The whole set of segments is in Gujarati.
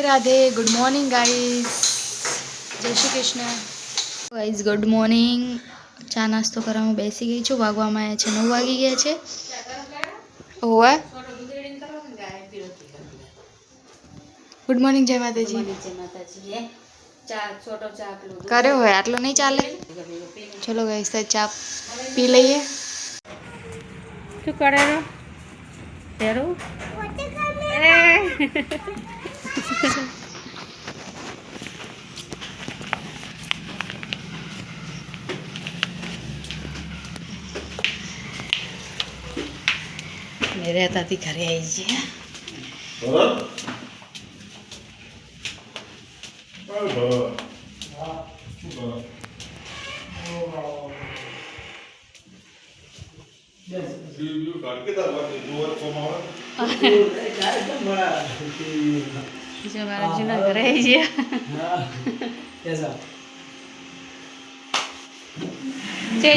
राधे गुड मॉर्निंग गाइस जय Shri Krishna guys good morning चा नास्तो करवामां बेसी गई छुं वागवामां आव्या छे 9 वागी गया छे होवे गुड मॉर्निंग जय माताजी કર્યો હોય આટલો નહીં ચાલે ચલો ગાઈસ તો ચા પી લઈએ શું કરે રો તેરો मेरे ताती घरे आई जी जो मारा जुना घरे आई जी कैसा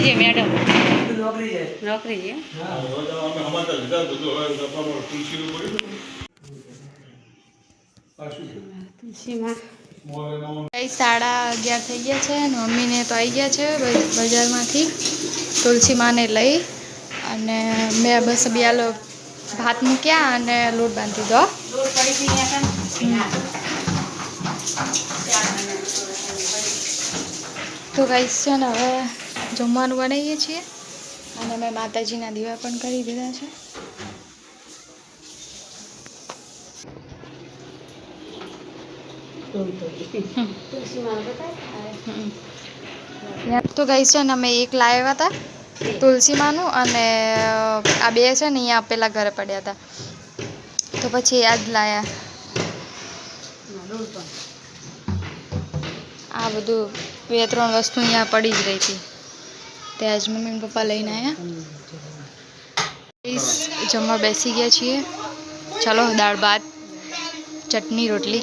जी मैडम नौकरी है तुलसी माँ 11:30 થઈ ગયા છે અને મમ્મીને તો આવી ગયા છે બજારમાંથી તુલસી માને લઈ અને મેં બસ બિયાલો ભાત મૂક્યા અને લોટ બાંધી દો તો ગાઈસ છે ને હવે જમવાનું બનાવીએ છીએ અને મેં માતાજીના દીવા પણ કરી દીધા છે तो गाइस है मैं एक लाया था तुलसी मानु अने आ बे है ने अहीं पेला घरे पड्या था तो पछी आज लाया आ बधु 2-3 वस्तु अहीं पड़ी ज रही थी ते आज मम्मी पप्पा लईने आया जमवा बेसी गया छीए चलो दाळ भात चटनी रोटली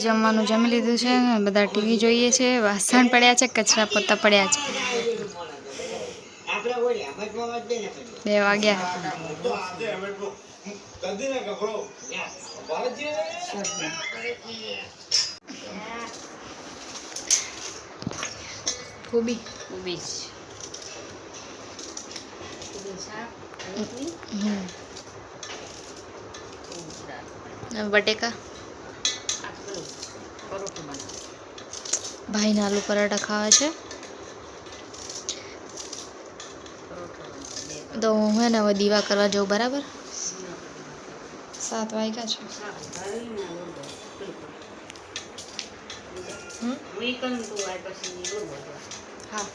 जमवानुं जमी लीधुं छे बधा टीवी जोईए छे वासण पड्या छे कचरा पोता पड्या छे 2 वाग्या गोभी बटेका भाई ने आलू पराठा खावा छे तो हूँ ने हवे दीवा करवा जाऊँ बराबर 7 वाग्या छे हाँ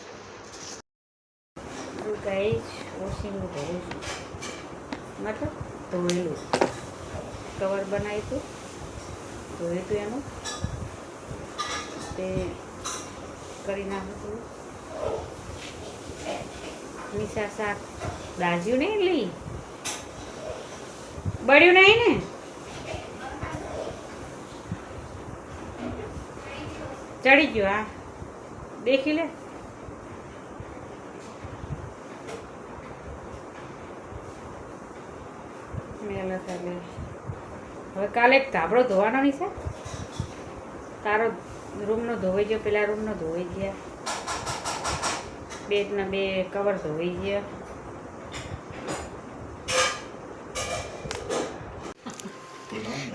मतलब धोएलू कवर बनाई तू धोए तू एनु ते करी नाखू निशा शाक दाज्यू नहीं ली बड़्यू नहीं ने चढ़ी गयो आ देखी ले હવે કાલે એક ધાબળો ધોવાનો નહીં છે તારો રૂમનો ધોવાઈ ગયો પેલા રૂમનો ધોવાઈ ગયા બેડના 2 કવર ધોવાઈ ગયા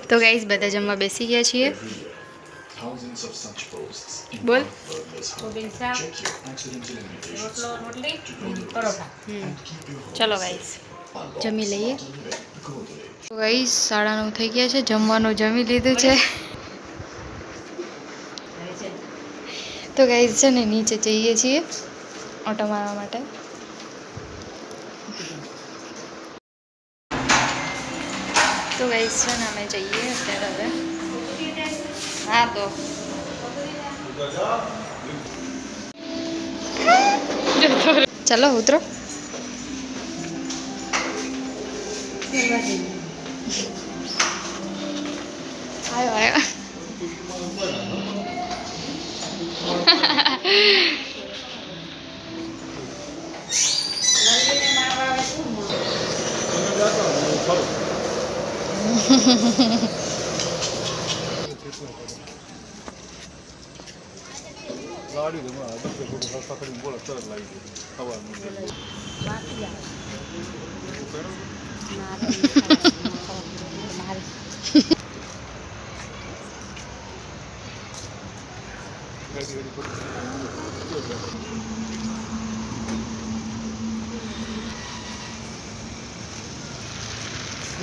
તો ગાઈસ બધા જમવા બેસી ગયા છીએ બોલ રોટલી પરોઠા ચલો ગાઈસ જમી લઈએ तो गाइस 9:30 થઈ ગયા છે જમવાનું જમી લીધું છે તો ગાઈસ છે ને નીચે જઈએ છીએ ઓટો મારવા માટે તો ગાઈસ છે ને અમે જઈએ અત્યારે હવે હા તો चलो उतरो आयो आयो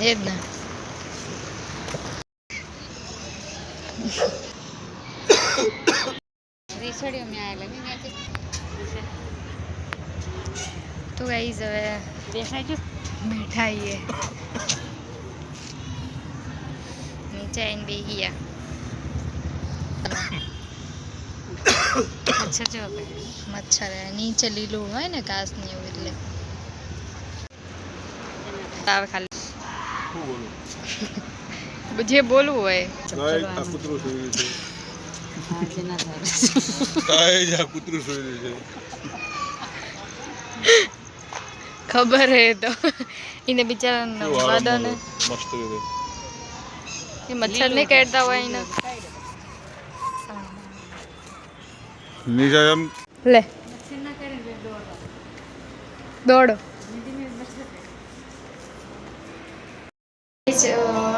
એ જ ને તો ગાઈસ હવે બેઠા છીએ નીચે આવીને બેસી ગયા મચ્છર જો મચ્છર નીચે લીલું હોય ને ઘાસ ને એવું એટલે આવે ખાલી જે બોલવું હોય ખબર હે તો એને બિચારા વાદને એ મચ્છર નહીં કાઢતા હોય એને લે દોડો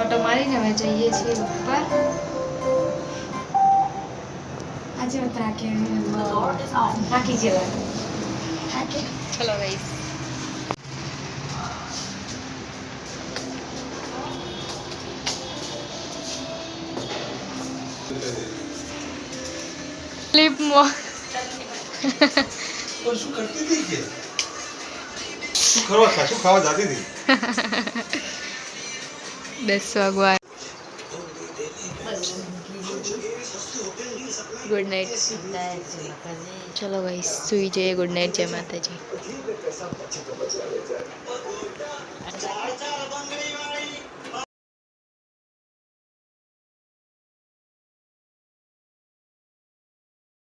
ઓટો મારીને હવે જઈએ છીએ ઉપર આજે થાકી જવા ચલો ગાઈસ ક્લિપ મો શું કરતી હતી કે શું ખાવા જાતી હતી 10 વાગવા ગુડ નાઇટ ચલો ગાઈસ સુઈ જઈએ ગુડ નાઇટ જય માતાજી